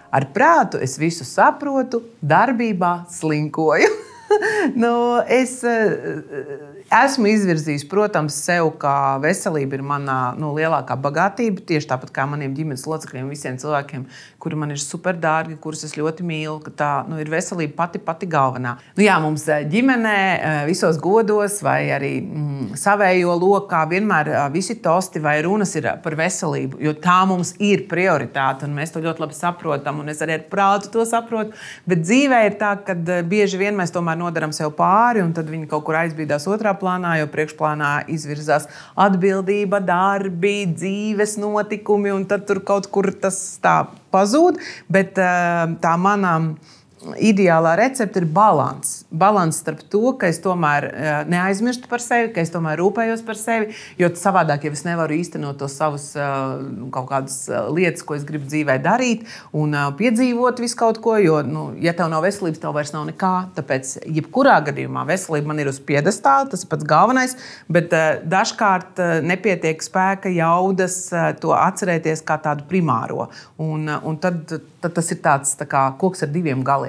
Ar prātu es visu saprotu, darbībā slinkoju. Es esmu izvirzījis, protams, sev, ka veselība ir mana lielākā bagātība. Tieši tāpat kā maniem ģimenes locekļiem, visiem cilvēkiem, kuri man ir superdārgi, kurus es ļoti mīlu, ka tā ir veselība pati galvenā. Jā, mums ģimenē, visos godos vai arī savējo lokā vienmēr visi tosti vai runas ir par veselību, jo tā mums ir prioritāte, un mēs to ļoti labi saprotam, un es arī ar prātu to saprotu. Bet dzīvē ir tā, ka bieži vien mēs tomēr nodaram sev pāri, un tad viņi kaut kur aizbīdās otrā plānā, jo priekšplānā izvirzās atbildība, darbi, dzīves notikumi, un tad tur kaut kur tas tā pazūd. Bet tā mana ideālā recepte ir balans. Balans starp to, ka es tomēr neaizmirstu par sevi, ka es tomēr rūpējos par sevi, jo savādāk jau es nevaru īstenot tos savus kaut kādas lietas, ko es gribu dzīvē darīt un piedzīvot visu kaut ko, jo, ja tev nav veselības, tev vairs nav nekā. Tāpēc, jebkurā gadījumā veselība man ir uz piedestāla, tas ir pats galvenais, bet dažkārt nepietiek spēka, jaudas to atcerēties kā tādu primāro. Un tad tas ir tāds tā kā koks ar diviem galiem.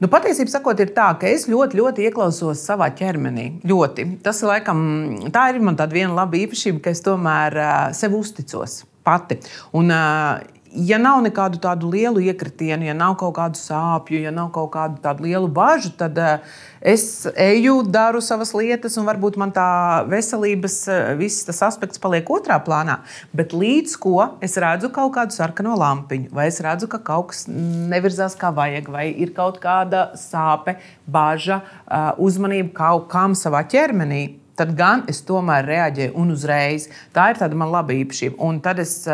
Patiesībā sakot, ir tā, ka es ļoti ieklausos savā ķermenī. Ļoti. Tas ir laikam, tā ir man tāda viena laba īpašība, ka es tomēr sev uzticos pati. Un, ja nav nekādu tādu lielu iekritienu, ja nav kaut kādu sāpju, ja nav kaut kādu tādu lielu bažu, tad es eju, daru savas lietas, un varbūt man tā veselības viss tas aspekts paliek otrā plānā. Bet līdz ko es redzu kaut kādu sarkano lampiņu, vai es redzu, ka kaut kas nevirzās kā vajag, vai ir kaut kāda sāpe, baža, uzmanība kaut kam savā ķermenī, tad gan es tomēr reaģēju un uzreiz. Tā ir tāda man laba īpašība. Un tad es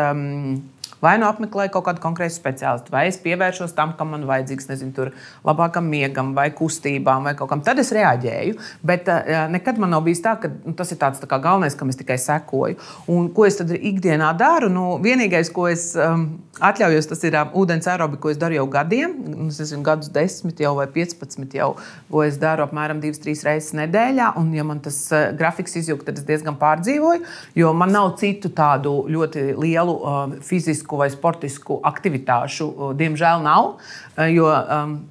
vai apmeklēju kaut kādu konkrētu speciālistu, vai es pievēršos tam, kam man vajadzīgs, nezinu, tur labākam miegam vai kustībām vai kaut kam. Tad es reaģēju, bet nekad man nav bijis tā, ka tas ir tāds tā kā galvenais, kam es tikai sekoju. Un ko es tad ikdienā daru? Vienīgais, ko es atļaujos, tas ir ūdens aerobika, ko es daru jau gadiem. Es nezinu, gadus 10 jau vai 15 jau, ko es daru apmēram 2-3 reizes nedēļā. Un ja man tas grafiks izjūg, tad es diezgan pārdzīvoju, jo man nav citu tādu ļoti lielu fizisku vai sportisku aktivitāšu, diemžēl nav, jo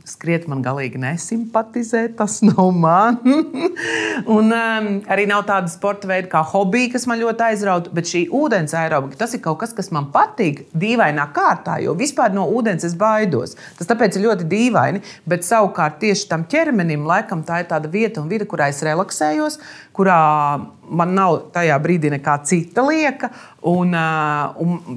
skriet man galīgi nesimpatizē, tas nav man. Un arī nav tāda sporta veida kā hobija, kas man ļoti aizrauta, bet šī ūdens aerobika, tas ir kaut kas, kas man patīk dīvainā kārtā, jo vispār no ūdens es baidos. Tas tāpēc ir ļoti dīvaini, bet savukārt tieši tam ķermenim laikam tā ir tāda vieta un vide, kurā es relaksējos, kurā man nav tajā brīdī nekā cita lieka, un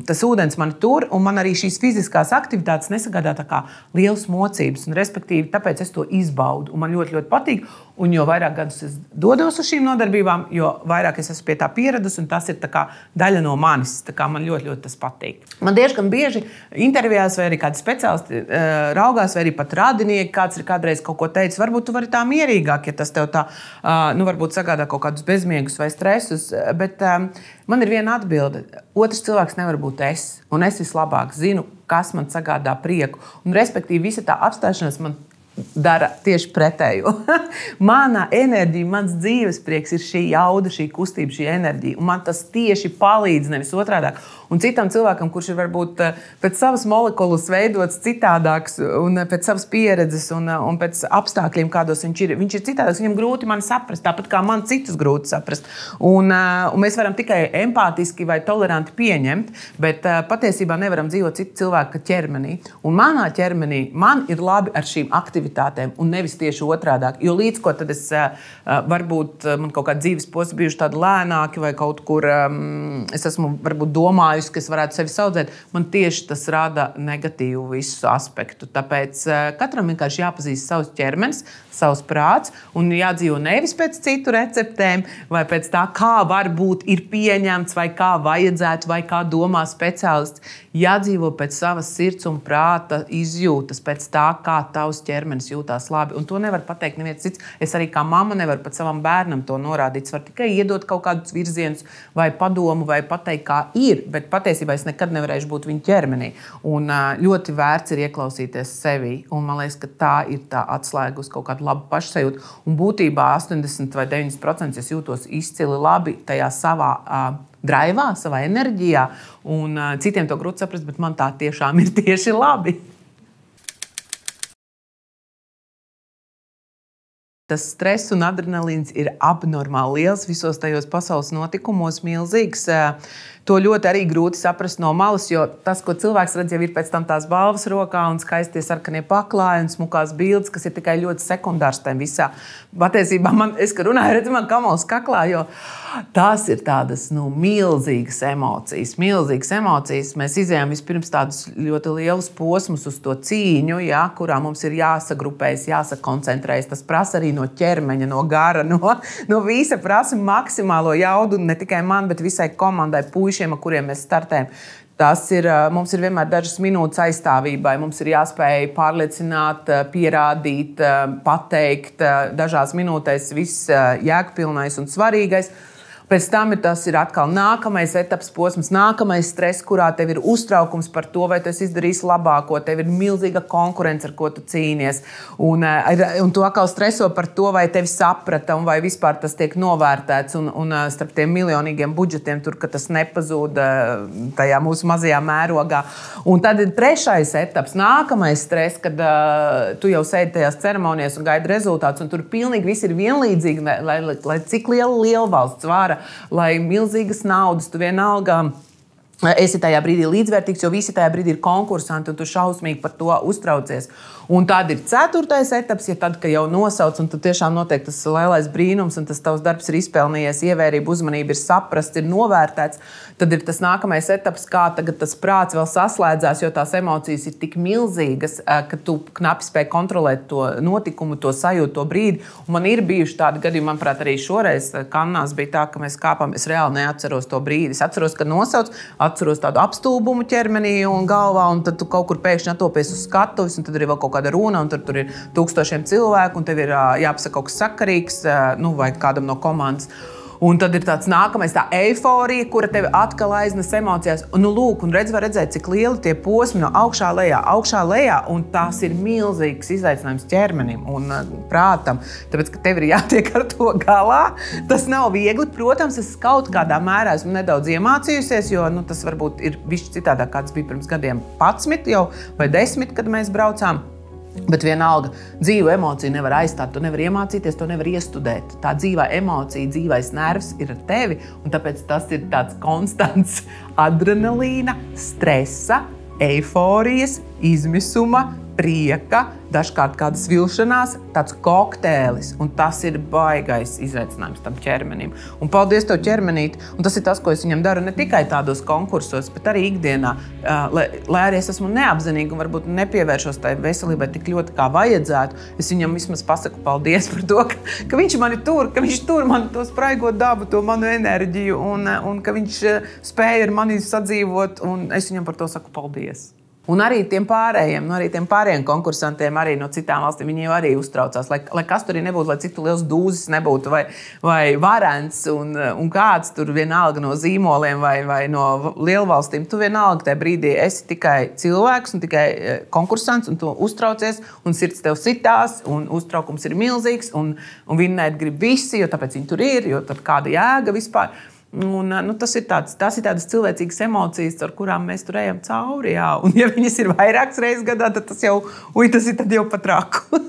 tas ūdens man tur, un man arī šīs fiziskās aktivitātes nesagādā tā kā liels mocības, un respektīvi tāpēc es to izbaudu, un man ļoti patīk, un jo vairāk gadus es dodos uz šīm nodarbībām, jo vairāk es esmu pie tā pieradus, un tas ir tā kā daļa no manis, tā kā man ļoti tas patīk. Man diezgan bieži intervijās vai arī kādi speciālisti raugās, vai arī pat radinieki, kāds ir kādreiz kaut ko teicis, varbūt tu vari tā mierīgāk, ja tas tev tā, varbūt sagādā kaut kādus bezmiegus vai stresus, bet man ir viena atbilde. Otrs cilvēks nevar būt es, un es vislabāk zinu, kas man sagādā prieku. Un, respektīvi, visa tā apstāšanās man dara tieši pretējo. Mana enerģija, mans dzīvesprieks ir šī jauda, šī kustība, šī enerģija. Un man tas tieši palīdz, nevis otrādāk. Un citam cilvēkam, kurš ir varbūt pēc savas molekulas veidots citādāks un pēc savas pieredzes un pēc apstākļiem, kādos viņš ir citādāks, viņam grūti mani saprast, tāpat kā man citus grūti saprast. Un mēs varam tikai empātiski vai toleranti pieņemt, bet patiesībā nevaram dzīvot citu cilvēku ķermenī. Un manā ķermenī man ir labi ar šīm aktivitātēm un nevis tieši otrādāk. Jo līdz ko tad es varbūt man kaut kādi dzīves posmi bijuši tādi lēnāki vai kaut kur es esmu varbūt domājusi, ka es varētu sevi saudzēt, man tieši tas rada negatīvu visu aspektu. Tāpēc katram vienkārši jāpazīst savs ķermenis, savs prāts un jādzīvo nevis pēc citu receptēm vai pēc tā, kā varbūt ir pieņemts vai kā vajadzētu vai kā domā speciālists. Jādzīvo pēc savas sirds un prāta izjūtas, pēc tā, kā tavs ķermenis jūtās labi. Un to nevar pateikt neviens cits. Es arī kā mamma nevaru pat savam bērnam to norādīt. Es varu tikai iedot kaut kādus virzienus vai padomu vai pateikt, kā ir, bet bet patiesībā es nekad nevarēšu būt viņa ķermenī. Un ļoti vērts ir ieklausīties sevī. Un man liekas, ka tā ir tā atslēga uz kaut kādu labu pašsajūtu. Un būtībā 80 vai 90% es jūtos izcili labi tajā savā draivā, savā enerģijā. Un citiem to grūti saprast, bet man tā tiešām ir tieši labi. Tas stress un adrenalīns ir abnormāli liels visos tajos pasaules notikumos, milzīgs. To ļoti arī grūti saprast no malas, jo tas, ko cilvēks redz, jau ir pēc tam tās balvas rokā un skaistie sarkanie paklāji un smukās bildes, kas ir tikai ļoti sekundārs tam visā. Patiesībā es runāju, redzu, man kamols kaklā, jo tās ir tādas milzīgas emocijas. Mēs izējām vispirms tādus ļoti lielus posmus uz to cīņu, kurā mums ir jāsagrupējas, jāsakoncentrējas. Tas prasa arī no ķermeņa, no gara, no visa prasa maksimālo jaudu, ne tikai man, bet visai komandai, puišiem, ar kuriem mēs startējam. Mums ir vienmēr dažas minūtes aizstāvībai. Mums ir jāspēj pārliecināt, pierādīt, pateikt dažās minūtēs viss jēgpilnais un svarīgais. Pēc tam tas ir atkal nākamais etaps posms, nākamais stress, kurā tev ir uztraukums par to, vai tu esi izdarījis labāko, tev ir milzīga konkurence, ar ko tu cīnies. Un tu atkal streso par to, vai tevi saprata un vai vispār tas tiek novērtēts. Un starp tiem miljonīgiem budžetiem tur, ka tas nepazūd tajā mūsu mazajā mērogā. Un tad ir trešais etaps, nākamais stress, kad tu jau sēdi tajās ceremonijās un gaidi rezultātus, un tur pilnīgi viss ir vienlīdzīgi, lai cik liela valsts vāra, lai milzīgas naudas, tu vienalga esi tajā brīdī līdzvērtīgs, jo visi tajā brīdī ir konkursanti, un tu šausmīgi par to uztraucies. Un tad ir ceturtais etaps, tad, kad jau nosauc, un tu tiešām notiek tas lielais brīnums, un tas tavs darbs ir izpelnījies, ievērība, uzmanība ir saprasts, ir novērtēts. Tad ir tas nākamais etaps, kā tagad tas prāts vēl saslēdzās, jo tās emocijas ir tik milzīgas, ka tu knapi spēj kontrolēt to notikumu, to sajūtu, to brīdi. Un man ir bijuši tādi gadījumi, manuprāt, arī šoreiz Kannās bija tā, ka mēs kāpām, es reāli neatceros to brīdi. Es atceros, ka nosauc, atceros tādu apstulbumu ķermenī un galvā, un tad tu kaut kur pēkšņi atopies uz skatuves, un tad ir vēl kaut kāda runa, un tur ir 1000 cilvēku, un tev ir jāpasaka kaut kas sakarīgs, vai kādam no komandas. Un tad ir tāds nākamais, tā eiforija, kura tevi atkal aiznes emocijās. Lūk, un var redzēt, cik lieli tie posmi no augšā lejā, un tās ir milzīgs izaicinājums ķermenim un prātam. Tāpēc, ka tev ir jātiek ar to galā. Tas nav viegli. Protams, es kaut kādā mērā esmu nedaudz iemācījusies, jo tas varbūt ir bišķi citādāk, kāds bija pirms gadiem 11 jau, vai 10, kad mēs braucām. Bet vienalga, dzīvu emociju nevar aizstāt, to nevar iemācīties, to nevar iestudēt. Tā dzīvā emocija, dzīvais nervs ir ar tevi, un tāpēc tas ir tāds konstants adrenalīna, stresa, eiforijas, izmisuma, prieka, dažkārt kādas vilšanās, tāds koktēlis, un tas ir baigais izaicinājums tam ķermenim. Un paldies tev, ķermenīt, un tas ir tas, ko es viņam daru ne tikai tādos konkursos, bet arī ikdienā, lai arī es esmu neapzinīgi un varbūt nepievēršos tai veselībai tik ļoti, kā vajadzētu, es viņam vismaz pasaku paldies par to, ka viņš mani tur, ka viņš tur mani to spraigo dabu, to manu enerģiju, un ka viņš spēja ar mani sadzīvot, un es viņam par to saku paldies. Un arī tiem pārējiem konkursantiem arī no citām valstīm, viņi jau arī uztraucās, lai kas tur nebūtu, lai cik tu liels dūzis nebūtu, vai varens, un kāds tur vienalga no zīmoliem vai no lielvalstīm. Tu vienalga tajā brīdī esi tikai cilvēks un tikai konkursants, un tu uztraucies, un sirds tev sitās, un uztraukums ir milzīgs, un vinnēt grib visi, jo tāpēc viņi tur ir, jo tad kāda jēga vispār. Un, tās ir tādas cilvēcīgas emocijas, ar kurām mēs tur ejam cauri. Jā. Un, ja viņas ir vairākas reizes gadā, tad tas ir tad jau pat raku.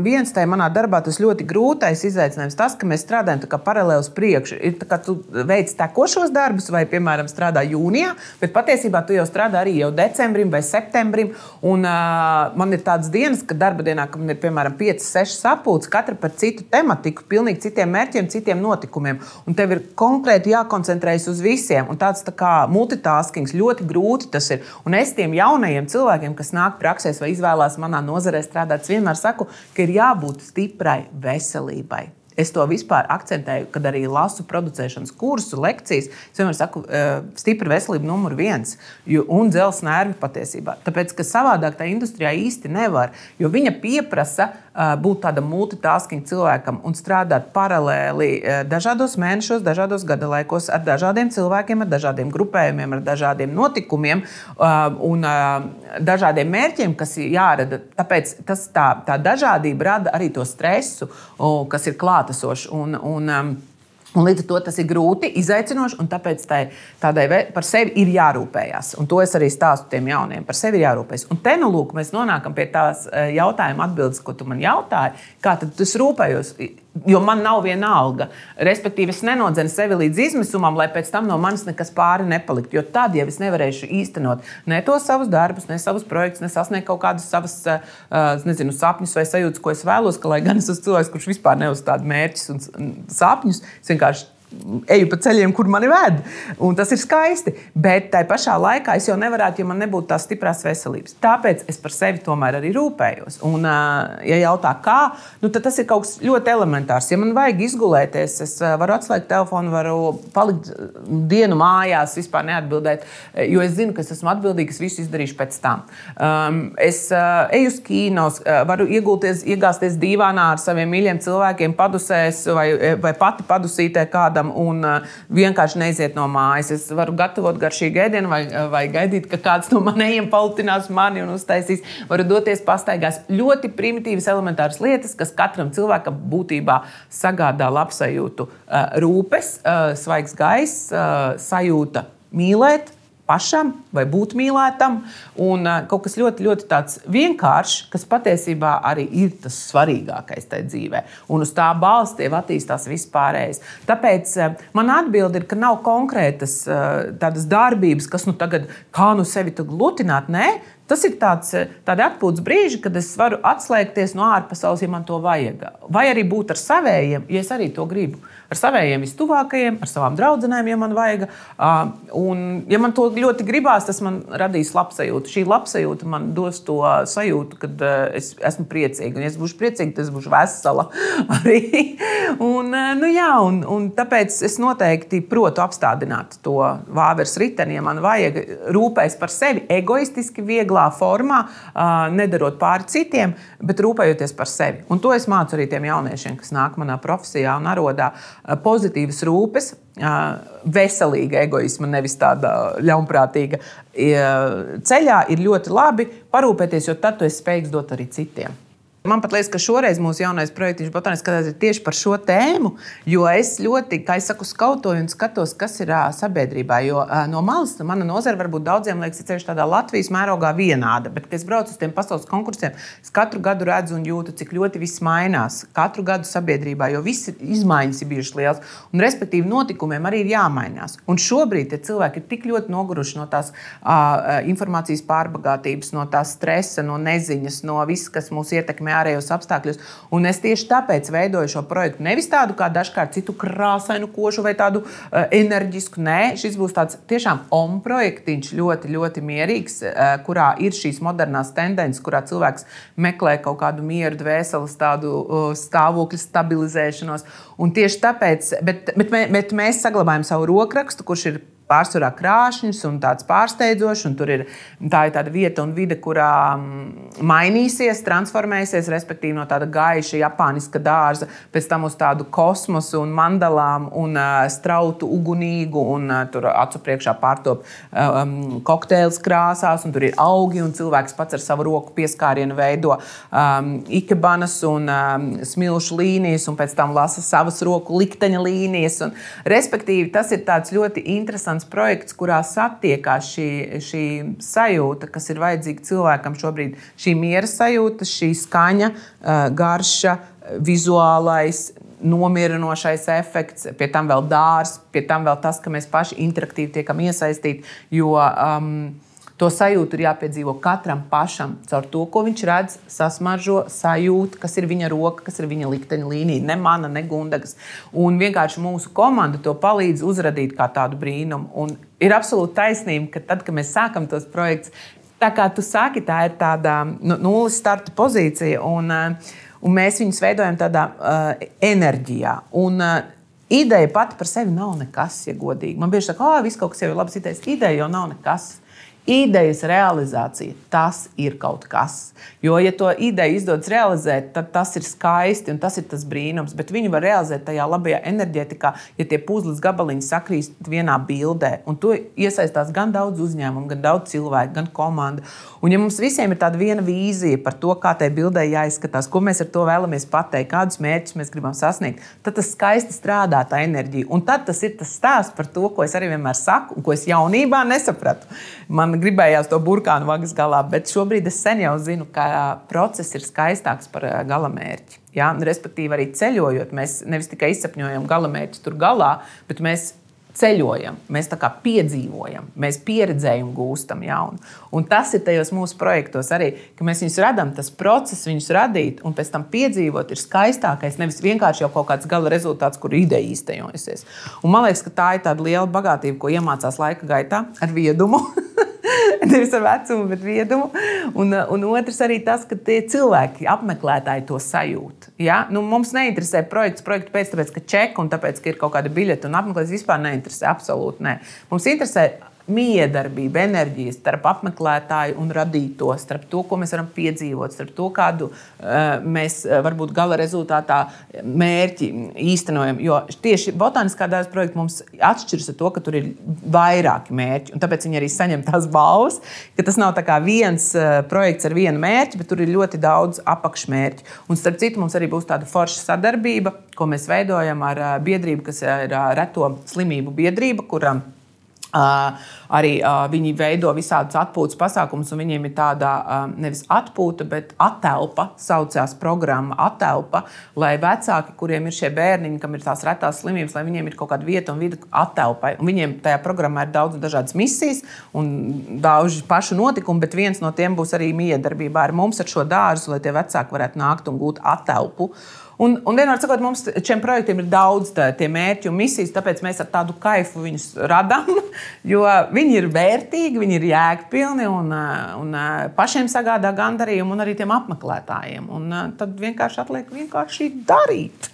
Viens tajā manā darbā tas ļoti grūtais izaicinājums, tas, ka mēs strādājam paralēli uz priekšu. Ir tā kā tu veic tekošos darbus vai, piemēram, strādā jūnijā, bet patiesībā tu jau strādā arī jau decembrim vai septembrim. Un man ir tādas dienas, ka darba dienā, ka man ir, piemēram, 5-6 sapulces, katra par citu tematiku, pilnīgi citiem mērķiem, citiem notikumiem. Un tev ir konkrēti jākoncentrējas uz visiem. Un tāds tā kā multitaskings ļoti grūti tas ir. Un es tiem jaunajiem cilvēkiem, kas nāk praksēs vai izvēlās manā nozarē strādāt, vienmēr saku, ka ir jābūt stiprai veselībai. Es to vispār akcentēju, kad arī lasu producēšanas kursu, lekcijas. Es vienmēr saku, stipra veselība numur 1 un dzelzs nervi patiesībā. Tāpēc, ka savādāk tā industrijā īsti nevar, jo viņa pieprasa būt tādam multitasking cilvēkam un strādāt paralēli dažādos mēnešos, dažādos gadalaikos ar dažādiem cilvēkiem, ar dažādiem grupējumiem, ar dažādiem notikumiem un dažādiem mērķiem, kas ir jārada. Tāpēc tā dažādība rada arī to stresu, kas ir klātesošs. Un līdz ar to tas ir grūti, izaicinoši, un tāpēc tādai par sevi ir jārūpējas. Un to es arī stāstu tiem jauniem. Par sevi ir jārūpējas. Un te nu lūk, mēs nonākam pie tās jautājuma atbildes, ko tu man jautāji. Kā tad es rūpējos? Jo man nav viena alga. Respektīvi, es nenodzenu sevi līdz izmisumam, lai pēc tam no manis nekas pāri nepalikt. Jo tad jau es nevarēšu īstenot ne tos savus darbus, ne savus projektus, ne sasniegt kaut kādus savus sapņus vai sajūtas, ko es vēlos. Ka, lai gan es esmu cilvēks, kurš vispār neuzstāda mērķus un sapņus, es vienkārši eju pa ceļiem, kur mani ved. Un tas ir skaisti. Bet tajā pašā laikā es jau nevarētu, ja man nebūtu tās stiprās veselības. Tāpēc es par sevi tomēr arī rūpējos. Un, ja jautā, kā, tad tas ir kaut kas ļoti elementārs. Ja man vajag izgulēties, es varu atslēgt telefonu, varu palikt dienu mājās, vispār neatbildēt, jo es zinu, ka es esmu atbildīga, es visu izdarīšu pēc tam. Es eju uz kīnos, varu iegāzties dīvānā ar saviem mīļiem cilvēkiem, padusēs vai pati padusītē kādam un vienkārši neiziet no mājas. Es varu gatavot garšīgu ēdienu vai gaidīt, ka kāds no manējiem palutinās mani un uztaisīs. Varu doties pastaigās. Ļoti primitīvas, elementāras lietas, kas katram cilvēkam būtībā sagādā labsajūtu. Rūpes, svaigs gaiss, sajūta mīlēt pašam vai būt mīlētam, un kaut kas ļoti, ļoti tāds vienkāršs, kas patiesībā arī ir tas svarīgākais tajā dzīvē. Un uz tā balsta jau attīstās vispārējais. Tāpēc man atbilde ir, ka nav konkrētas tādas darbības, kas tagad kā sevi glutināt. Nē, tas ir tādi atpūtas brīži, kad es varu atslēgties no ārpasaules, ja man to vajag. Vai arī būt ar savējiem, ja es arī to gribu. Ar savējiem vistuvākajiem, ar savām draudzenēm, ja man vajag. Un, ja man to ļoti gribās, tas man radīs labsajūtu. Šī labsajūta man dos to sajūtu, kad es esmu priecīga. Un, ja es būšu priecīga, tad es būšu vesela arī. Un tāpēc es noteikti protu apstādināt to vāveres riteni, ja man vajag. Rūpēs par sevi egoistiski, vieglā formā, nedarot pāri citiem, bet rūpējoties par sevi. Un to es mācu arī tiem jauniešiem, kas nāk manā profesijā un arodā. Pozitīvas rūpes, veselīga egoisma, nevis tāda ļaunprātīga ceļā ir ļoti labi parūpēties, jo tad tu esi spējīgs dot arī citiem. Man pat liekas, ka šoreiz mūsu jaunais projektiņš Botāniskais skatās ir tieši par šo tēmu, jo es ļoti, kā es saku, skautoju un skatos, kas ir sabiedrībā. Jo no malas mana nozara varbūt daudziem liekas, ir tādā Latvijas mērogā vienāda, bet, kad es braucu uz tiem pasaules konkursiem, es katru gadu redzu un jūtu, cik ļoti viss mainās. Katru gadu sabiedrībā, jo visi izmaiņas ir bijušas liels, un respektīvi notikumiem arī ir jāmainās. Un šobrīd tie cilvēki ir tik ļoti noguruši no tās informācijas pārbagātības, no tās stresa, no neziņas, no viss, kas mūs ietekmē ārējos apstākļos. Un es tieši tāpēc veidoju šo projektu. Nevis tādu kā dažkārt citu krāsainu košu vai tādu enerģisku. Nē, šis būs tāds tiešām projektiņš ļoti, ļoti mierīgs, kurā ir šīs modernās tendences, kurā cilvēks meklē kaut kādu mieru, dvēseles tādu stāvokļu stabilizēšanos. Un tieši tāpēc, bet mēs saglabājam savu rokrakstu, kurš ir pārsvarā krāšņs un tāds pārsteidzošs, un tur ir tāda vieta un vide, kurā mainīsies, transformēsies, respektīvi no tāda gaiša japāniska dārza, pēc tam uz tādu kosmosu un mandalām un strautu ugunīgu, un tur acu priekšā pārtop kokteils krāsās, un tur ir augi, un cilvēks pats ar savu roku pieskārienu veido ikebanas un smilšu līnijas, un pēc tam lasa savas roku likteņa līnijas. Un, respektīvi, tas ir tāds ļoti interesants projekts, kurā satiekās šī sajūta, kas ir vajadzīga cilvēkam šobrīd. Šī miera sajūta, šī skaņa, garša, vizuālais, nomierinošais efekts, pie tam vēl dārs, pie tam vēl tas, ka mēs paši interaktīvi tiekam iesaistīti, jo to sajūtu ir jāpiedzīvo katram pašam caur to, ko viņš redz, sasmaržo, sajūt, kas ir viņa roka, kas ir viņa likteņa līnija, ne mana, ne Gundagas. Un vienkārši mūsu komanda to palīdz uzradīt kā tādu brīnumu. Un ir absolūti taisnība, ka tad, kad mēs sākam tos projektus, tā kā tu saki, tā ir tāda nulles starta pozīcija, un mēs viņus veidojam tādā enerģijā. Un ideja pati par sevi nav nekas, ja godīgi. Man bieži saka, viss kaut kas jau ir labas idejas. Ideja jau nav nekas. Idejas realizācija, tas ir kaut kas. Jo, ja to ideju izdodas realizēt, tad tas ir skaisti un tas ir tas brīnums. Bet viņu var realizēt tajā labajā enerģētikā, ja tie puzles gabaliņi sakrīst vienā bildē. Un to iesaistās gan daudz uzņēmumu, gan daudz cilvēku, gan komanda. Un ja mums visiem ir tāda viena vīzija par to, kā tai bildē jāizskatās, ko mēs ar to vēlamies pateikt, kādus mērķus mēs gribam sasniegt, tad tas skaisti strādā tā enerģija. Un tad tas ir tas stāsts par to, ko es arī vienmēr saku un ko es jaunībā nesapratu. Man gribējās to burkānu vagas galā, bet šobrīd es sen jau zinu, ka process ir skaistāks par galamērķi. Ja? Respektīvi, arī ceļojot, mēs nevis tikai izsapņojam galamērķi tur galā, bet mēs ceļojam, mēs tā kā piedzīvojam, mēs pieredzējam gūstam jaunu. Un tas ir tajos mūsu projektos arī, ka mēs viņus radām, tas process viņus radīt un pēc tam piedzīvot ir skaistākais, nevis vienkārši jau kaut kāds gala rezultāts, kur ideja īstenojusies. Un man liekas, ka tā ir tāda liela bagātība, ko iemācās laika gaitā ar viedumu. Nevis ar vecumu, bet viedumu. Un otrs arī tas, ka tie cilvēki, apmeklētāji to sajūt. Ja? Mums neinteresē projektu pēc, tāpēc, ka čeka un tāpēc, ka ir kaut kāda biļeta un apmeklētājs vispār neinteresē. Absolūti nē. Mums interesē miedarbība, enerģija starp apmeklētāju un radīto, starp to, ko mēs varam piedzīvot, starp to, kādu mēs varbūt gala rezultātā mērķi īstenojam. Jo tieši botāniskā dārza projekta mums atšķiras ar to, ka tur ir vairāki mērķi, un tāpēc viņi arī saņem tās balvas, ka tas nav tā kā viens projekts ar vienu mērķi, bet tur ir ļoti daudz apakšmērķi. Un starp citu mums arī būs tāda forša sadarbība, ko mēs veidojam ar biedrību, kas ir reto slimību biedrība, kuram arī viņi veido visādus atpūtas pasākumus, un viņiem ir tāda nevis atpūta, bet atelpa, saucās programma atelpa, lai vecāki, kuriem ir šie bērniņi, kam ir tās retās slimības, lai viņiem ir kaut kāda vieta un vide atelpai. Un viņiem tajā programmā ir daudz dažādas misijas un daudz pašu notikumu, bet viens no tiem būs arī miedarbībā ar mums, ar šo dārzu, lai tie vecāki varētu nākt un gūt atelpu. Un vienmēr sakot, mums šiem projektiem ir daudz tie mērķi un misijas, tāpēc mēs ar tādu kaifu viņus radām, jo viņi ir vērtīgi, viņi ir jēgpilni un pašiem sagādā gandarījumu un arī tiem apmeklētājiem. Un tad vienkārši atliek darīt.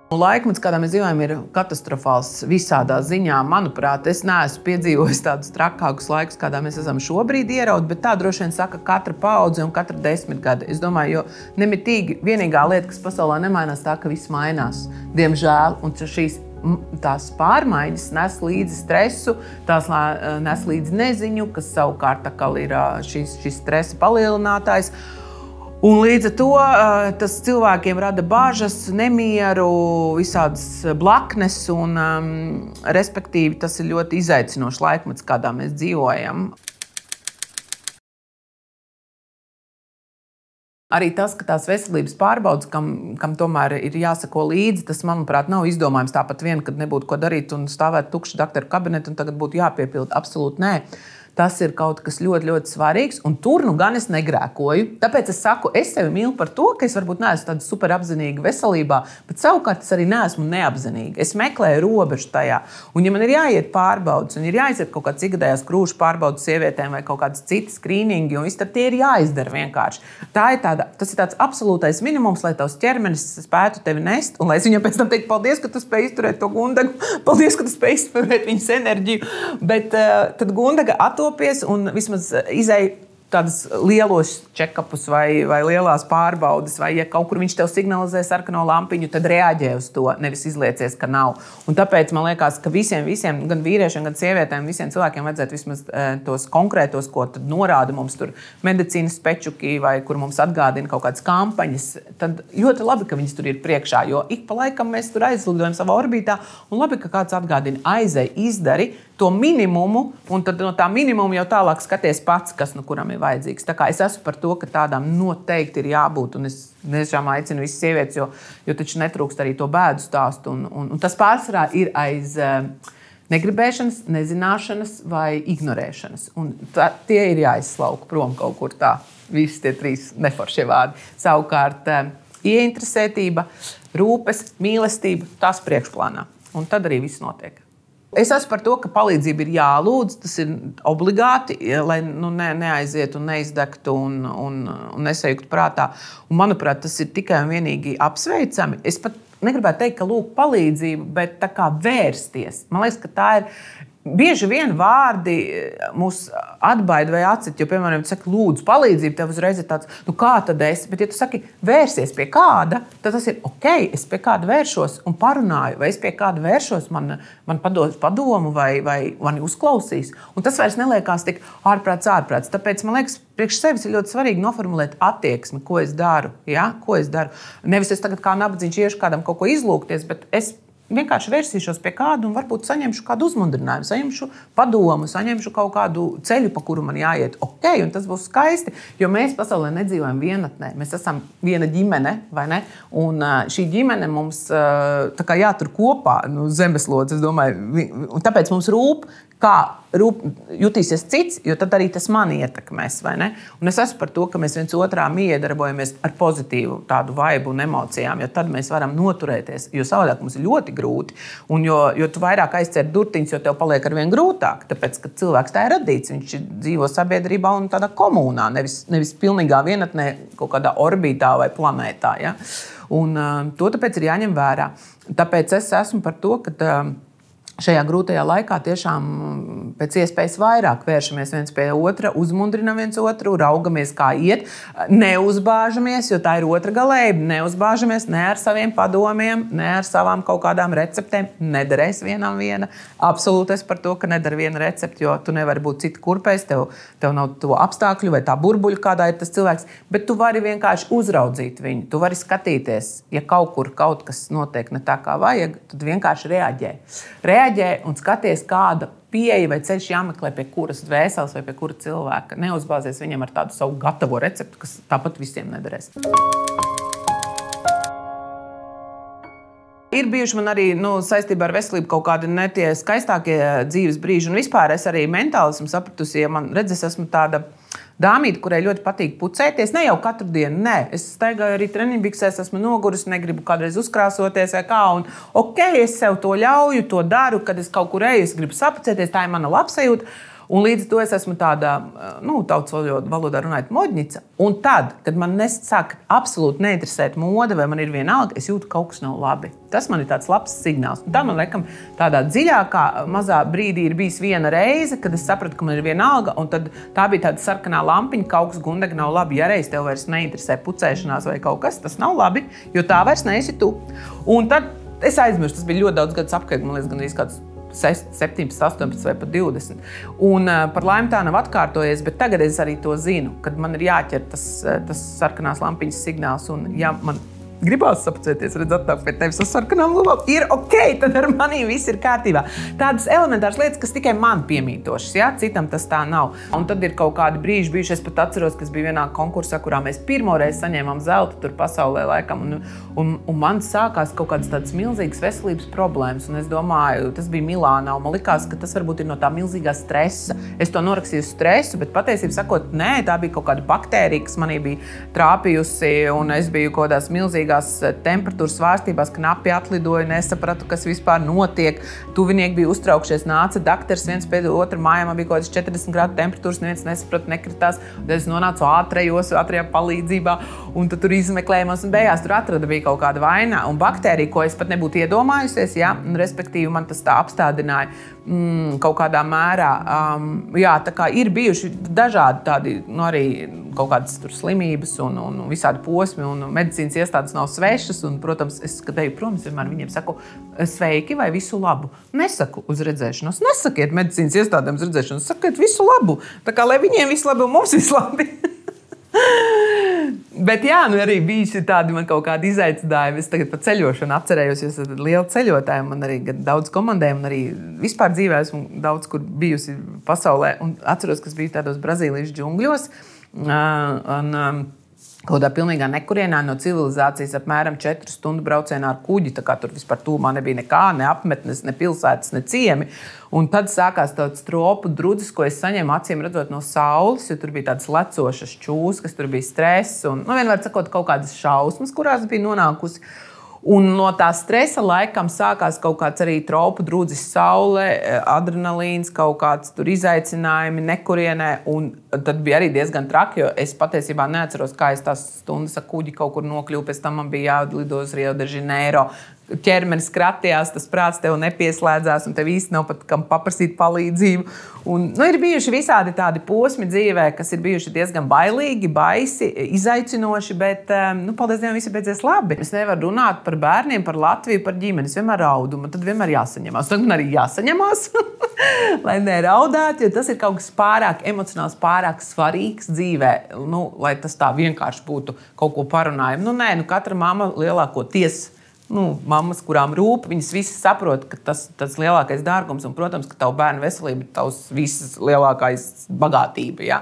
Laikmets, kādā mēs dzīvojam, ir katastrofāls visādā ziņā. Manuprāt, es neesmu piedzīvojis tādus trakākus laikus, kādā mēs esam šobrīd ierauti, bet tā droši vien saka katra paudze un katra desmitgade. Es domāju, jo nemitīgi vienīgā lieta, kas pasaulē nemainās, tā, ka viss mainās. Diemžēl, un tās pārmaiņas nes līdzi stresu, tās nes līdzi neziņu, kas savukārt ir šis stresa palielinātājs. Un līdz ar to tas cilvēkiem rada bažas, nemieru, visādas blaknes, un respektīvi tas ir ļoti izaicinošs laikmets, kādā mēs dzīvojam. Arī tas, ka tās veselības pārbaudes, kam tomēr ir jāsako līdzi, tas, manuprāt, nav izdomājums tāpat vien, kad nebūtu ko darīt un stāvēt tukšu dakteru kabinetu un tagad būtu jāpiepilda. Absolūti nē. Tas ir kaut kas ļoti, ļoti svarīgs, un tur gan es negrēkoju. Tāpēc es saku, es sevi mīlu par to, ka es varbūt neesmu tāda superapzinīga veselībā, bet savukārt es arī neesmu neapzinīga. Es meklēju robežu tajā. Un ja man ir jāiet pārbaudas, un ir jāiziet kaut kāds ikgadējās krūšu pārbaudas sievietēm vai kaut kādas citas skrīningi, un tad tie ir jāizdara vienkārši. Tas ir tāds absolūtais minimums, lai tavs ķermenis spētu tevi nest, un lai es viņam pēc tam teiktu, paldies, ka tu spēj izturēt to gundagu, paldies, ka tu spēj izturēt viņas enerģiju. Bet tad gundaga un vismaz izēj tādas lielos check-upus vai lielās pārbaudes, vai ja kaut kur viņš tev signalizē sarkano lampiņu, tad reaģē uz to, nevis izliecies, ka nav. Un tāpēc man liekas, ka visiem, gan vīriešiem, gan sievietēm, visiem cilvēkiem vajadzētu vismaz tos konkrētos, ko tad norāda mums tur medicīnas pečuki vai kur mums atgādina kaut kādas kampaņas, tad ļoti labi, ka viņas tur ir priekšā, jo ik pa laikam mēs tur aizlidojam savā orbītā, un labi, ka kāds atgādina, aizej, izdari to minimumu, un tad no tā minimumu jau tālāk skaties pats, kas no kuram ir vajadzīgs. Tā kā es esmu par to, ka tādām noteikti ir jābūt, un es tiešām aicinu visas sievietes, jo taču netrūkst arī to bēdu stāstu, un tas pārsvarā ir aiz negribēšanas, nezināšanas vai ignorēšanas. Un tie ir jāizslauka prom kaut kur tā, visi tie trīs neforšie vārdi. Savukārt, ieinteresētība, rūpes, mīlestība, tās priekšplānā. Un tad arī viss notiek. Es esmu par to, ka palīdzība ir jālūdz, tas ir obligāti, lai neaizietu un neizdegtu un nesajuktu prātā. Un, manuprāt, tas ir tikai un vienīgi apsveicami. Es pat negribētu teikt, ka lūk palīdzību, bet tā kā vērsties. Man liekas, ka tā ir. Bieži vien vārdi mūs atbaida vai atcita, jo, piemēram, tu saki, lūdzu, palīdzību, tev uzreiz ir tāds, kā tad es? Bet, ja tu saki, vērsies pie kāda, tad tas ir ok, es pie kāda vēršos un parunāju, vai es pie kāda vēršos, man pados padomu vai mani uzklausīs. Un tas vairs neliekās tik ārprāts. Tāpēc, man liekas, priekš sevis ir ļoti svarīgi noformulēt attieksmi, ko es daru. Ja? Ko es daru. Nevis es tagad kā nabadzīgs iešu kādam kaut ko izlūgties, bet es vienkārši vērsīšos pie kāda un varbūt saņemšu kādu uzmundrinājumu, saņemšu padomu, saņemšu kaut kādu ceļu, pa kuru man jāiet. Ok, un tas būs skaisti, jo mēs pasaulē nedzīvojam vienatnē. Mēs esam viena ģimene, vai ne? Un šī ģimene mums tā kā jātur kopā, zemeslodzi, es domāju. Un tāpēc mums rūp, kā jutīsies cits, jo tad arī tas mani ietekmēs, vai ne? Un es esmu par to, ka mēs viens otrām iedarbojamies ar pozitīvu tādu vaibu un emocijām, jo tad mēs varam noturēties, jo savādāk mums ir ļoti grūti. Un jo tu vairāk aizcer durtiņus, jo tev paliek arvien grūtāk, tāpēc, ka cilvēks tā ir radīts, viņš dzīvo sabiedrībā un tādā komunā, nevis pilnīgā vienatnē, kaut kādā orbītā vai planētā. Ja? Un to tāpēc ir jāņem vērā. Tāpēc es esmu par to, ka šajā grūtajā laikā tiešām pēc iespējas vairāk vēršamies viens pie otra, uzmundrinam viens otru, raugamies, kā iet, neuzbāžamies, jo tā ir otra galējība, neuzbāžamies ne ar saviem padomiem, ne ar savām kaut kādām receptēm, nedarēs vienam viena. Absolūti es par to, ka nedara viena recepte, jo tu nevari būt cita kurpēs, tev nav to apstākļu vai tā burbuļu, kādā ir tas cilvēks, bet tu vari vienkārši uzraudzīt viņu, tu vari skatīties, ja kaut kur kaut kas notiek ne tā, kā vajag, tad vienkārši reaģē un skaties, kāda pieeja vai ceļš jāmeklē pie kuras dvēseles vai pie kura cilvēka. Neuzbāzies viņam ar tādu savu gatavo receptu, kas tāpat visiem nedarēs. Ir bijuši man arī saistībā ar veselību kaut kādi ne tie skaistākie dzīves brīži. Un vispār es arī mentāli esmu sapratusi, ja man redzes, esmu tāda dāmīte, kurai ļoti patīk pucēties. Ne jau katru dienu, nē. Es staigāju arī treniņbiksēs, esmu nogurusi, negribu kādreiz uzkrāsoties vai kā. Un ok, es sev to ļauju, to daru, kad es kaut kur eju, es gribu sapucēties, tā ir mana labsajūta. Un līdz to es esmu tāda, tautas valodā runājot, modņica. Un tad, kad man sāk absolūti neinteresēt mode vai man ir vienalga, es jūtu, ka kaut kas nav labi. Tas man ir tāds labs signāls. Un tā man laikam tādā dziļākā mazā brīdī ir bijis viena reize, kad es sapratu, ka man ir vienalga, un tad tā bija tāda sarkanā lampiņa, ka augs gundega nav labi. Ja reiz tev vairs neinteresē pucēšanās vai kaut kas, tas nav labi, jo tā vairs neesi tu. Un tad es aizmirstu, tas bija ļoti daudz gadus apkārt, man liekas, gandrīz kāds 17, 18 vai pat 20. Un par laimi tā nav atkārtojies, bet tagad es arī to zinu, kad man ir jāķer tas sarkanās lampiņas signāls. Un ja man gribās sapucēties, redzēt tā pie tevis ar sarkanām lubām, ir ok, tad ar manī viss ir kārtībā. Tādas elementāras lietas, kas tikai man piemītošas, ja? Citam tas tā nav. Un tad ir kaut kādi brīži bijuši, es pat atceros, kas bija vienā konkursā, kurā mēs pirmoreiz saņēmām zeltu tur pasaulē laikam, un man sākās kaut kādas tādas milzīgas veselības problēmas, un es domāju, tas bija Milānā, un man likās, ka tas varbūt ir no tā milzīgā stresa. Es to norakstīju stresu, bet patiesībā sakot, nē, tā bija kaut kāda baktērija, kas manī bija trāpījusi, un es biju kaut kādās milzīgās temperatūras svārstībās, knapi atlidoju, nesapratu, kas vispār notiek. Tuvinieki bija uztraukšies, nāca daktars viens pēc otra, mājā man bija kaut kāds 40 grādu temperatūras, neviens nesapratu, nekritās. Tad es nonācu ātrajā palīdzībā, un tad tur izmeklējumos un beigās tur atrada bija kaut kāda vaina un baktērija, ko es pat nebūtu iedomājusies, ja? Un respektīvi man tas tā apstādināja kaut kādā mērā. Jā, tā kā ir bijuši dažādi tādi, arī kaut kādas tur slimības un visādi posmi, un medicīnas iestādes nav svešas, un, protams, es, kad eju prom, vienmēr viņiem saku, sveiki vai visu labu. Nesaku uz redzēšanos, nesakiet medicīnas iestādēm uz redzēšanos, sakiet visu labu. Tā kā, lai viņiem visu labi un mums visu labi. Bet jā, arī bijuši tādi man kaut kādi izaicinājumi. Es tagad par ceļošanu atcerējos, jo esmu liela ceļotāja. Man arī daudz komandēm, un arī vispār dzīvē esmu daudz kur bijusi pasaulē. Un atceros, kas bija tādos Brazīlijas džungļos. Kaut kādā pilnīgā nekurienā no civilizācijas apmēram 4 stundu braucienā ar kuģi. Tā kā tur vispār tūmā nebija nekā, ne apmetnes, ne pilsētas, ne ciemi. Un tad sākās tāds tropu drudzis, ko es saņēmu acīm redzot no saules, jo tur bija tādas lecošas čūskas, tur bija stress un, vienmēr sakot, kaut kādas šausmas, kurās bija nonākusi. Un no tā stresa laikam sākās kaut kāds arī tropu drudzis saule, adrenalīns, kaut kāds tur izaicinājumi nekurienē. Un tad bija arī diezgan traki, jo es patiesībā neatceros, kā es tās stundas ar kuģi kaut kur nokļuvu. Pēc tam man bija jālido uz Rio de Janeiro. Ķermenis kratījās, tas prāts tev nepieslēdzās, un tev īsti nav pat kam paprasīt palīdzību. Un, ir bijuši visādi tādi posmi dzīvē, kas ir bijuši diezgan bailīgi, baisi, izaicinoši, bet, paldies Dievam, visi beidzies labi. Es nevaru runāt par bērniem, par Latviju, par ģimeni. Es vienmēr raudu, man tad vienmēr jāsaņemās. Tad man arī jāsaņemās, lai neraudētu, jo tas ir kaut kas pārāk emocionāls, pārāk svarīgs dzīvē, lai tas tā vienkārši būtu kaut ko parunājumu. Katra mamma lielākoties mammas, kurām rūp, viņas visas saprot, ka tas lielākais dārgums un, protams, ka tavu bērnu veselība ir tavs visas lielākais bagātība. Ja?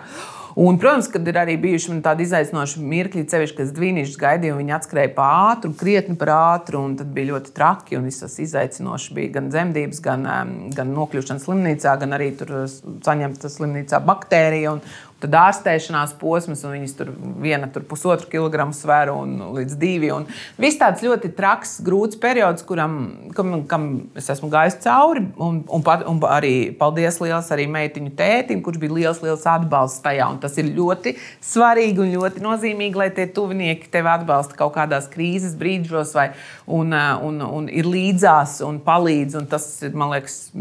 Un, protams, kad ir arī bijuši tādi izaicinoši mirkļi, sevišķi, kad dvīnīšus gaidīju, un viņi atskrēja pa ātru, krietni par ātru, un tad bija ļoti traki, un visas izaicinoši bija gan dzemdības, gan nokļūšana slimnīcā, gan arī tur saņemta slimnīcā baktērija, un tad ārstēšanās posms, un viņas tur viena 1,5 kilogramu sveru un līdz 2. Un viss tāds ļoti traks, grūts periods, kam es esmu gājis cauri, un arī paldies liels arī meitiņu tētim, kurš bija liels atbalsts tajā. Un tas ir ļoti svarīgi un ļoti nozīmīgi, lai tie tuvinieki tevi atbalsta kaut kādās krīzes brīžos un ir līdzās un palīdz. Un tas ir, man liekas,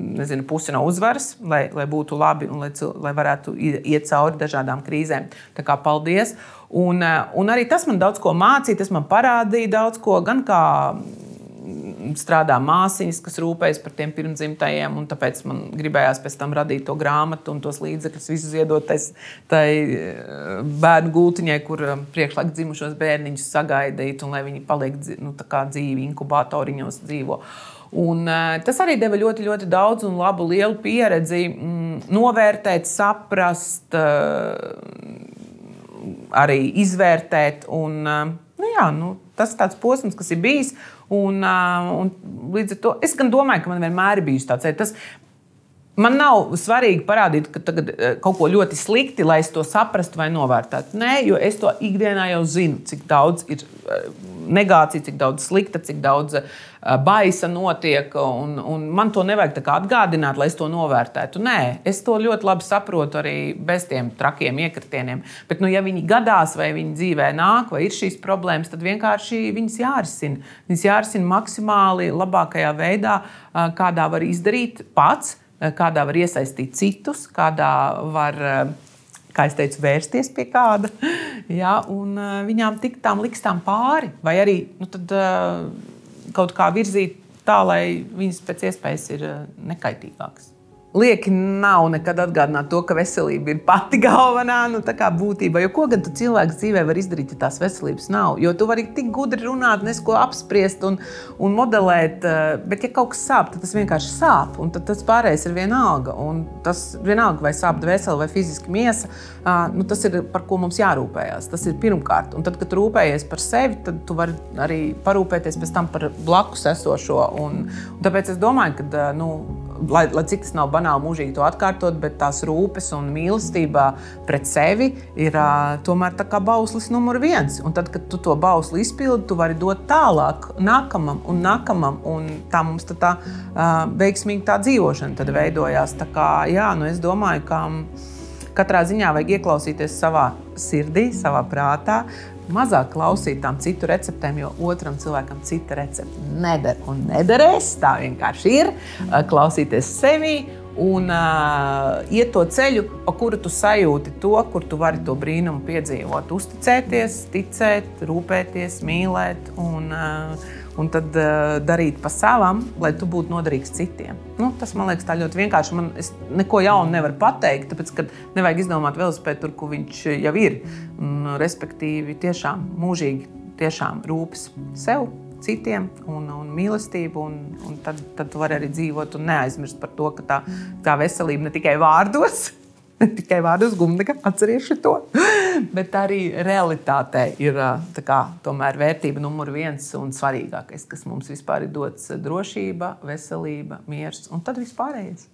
pusi no uzvaras, lai būtu labi un lai varētu iet cauri dažādām krīzēm. Tā kā paldies. Un arī tas man daudz ko mācīja, tas man parādīja daudz ko, gan kā strādā māsiņas, kas rūpējas par tiem pirmdzimtajiem, un tāpēc man gribējās pēc tam radīt to grāmatu un tos līdzekļus visus iedot tai bērnu gultiņai, kur priekšlaik dzimušos bērniņus sagaidīt, un lai viņi paliek tā kā dzīvi inkubatoriņos dzīvo. Un tas arī deva ļoti, ļoti daudz un labu lielu pieredzi novērtēt, saprast, arī izvērtēt. Un, tas ir tāds posms, kas ir bijis. Un līdz ar to es gan domāju, ka man vienmēr ir bijis tāds. Man nav svarīgi parādīt, ka tagad kaut ko ļoti slikti, lai es to saprastu vai novērtētu. Nē, jo es to ikdienā jau zinu, cik daudz ir negācija, cik daudz slikta, cik daudz baisa notiek. Un man to nevajag tā kā atgādināt, lai es to novērtētu. Nē, es to ļoti labi saprotu arī bez tiem trakiem iekritieniem. Bet, ja viņi gadās vai viņi dzīvē nāk vai ir šīs problēmas, tad vienkārši viņas jārisina. Viņas jārisina maksimāli labākajā veidā, kādā var izdarīt pats, kādā var iesaistīt citus, kādā var, kā es teicu, vērsties pie kāda, ja, un viņām tikt tām likstām pāri, vai arī tad, kaut kā virzīt tā, lai viņas pēc iespējas ir nekaitīgākas. Lieki nav nekad atgādināt to, ka veselība ir pati galvenā būtība. Jo ko gan tu cilvēks dzīvē var izdarīt, ja tās veselības nav? Jo tu vari tik gudri runāt, nesko apspriest un modelēt, bet ja kaut kas sāp, tad tas vienkārši sāp. Un tad tas pārējais ir vienalga. Un tas vienalga, vai sāp dvēsele vai fiziski miesa, tas ir par ko mums jārūpējās. Tas ir pirmkārt. Un tad, kad tu rūpējies par sevi, tad tu vari arī parūpēties pēc tam par blakus esošo. Un tāpēc es domāju, ka, lai cik tas nav banāli mūžīgi to atkārtot, bet tās rūpes un mīlestība pret sevi ir tomēr tā kā bauslis numur 1. Un tad, kad tu to bausli izpildi, tu vari dot tālāk nākamam, un tā mums tā veiksmīgi tā dzīvošana tad veidojās. Tā kā, es domāju, ka katrā ziņā vajag ieklausīties savā sirdī, savā prātā, mazāk klausīt tām citu receptēm, jo otram cilvēkam cita recepte neder un nederēs. Tā vienkārši ir. Klausīties sevi un iet to ceļu, pa kuru tu sajūti to, kur tu vari to brīnumu piedzīvot. Uzticēties, ticēt, rūpēties, mīlēt un tad darīt pa savam, lai tu būtu noderīgs citiem. Tas, man liekas, tā ļoti vienkārši. Es neko jaunu nevaru pateikt, tāpēc, ka nevajag izdomāt velosipēdu tur, kur viņš jau ir. Respektīvi, tiešām mūžīgi tiešām rūpes sev, citiem un mīlestību, un tad tu vari arī dzīvot un neaizmirst par to, ka tā veselība ne tikai vārdos, Gumdega, atceries to, bet arī realitātē ir tomēr vērtība numur 1 un svarīgākais, kas mums vispār ir dots: drošība, veselība, miers un tad vispārējais.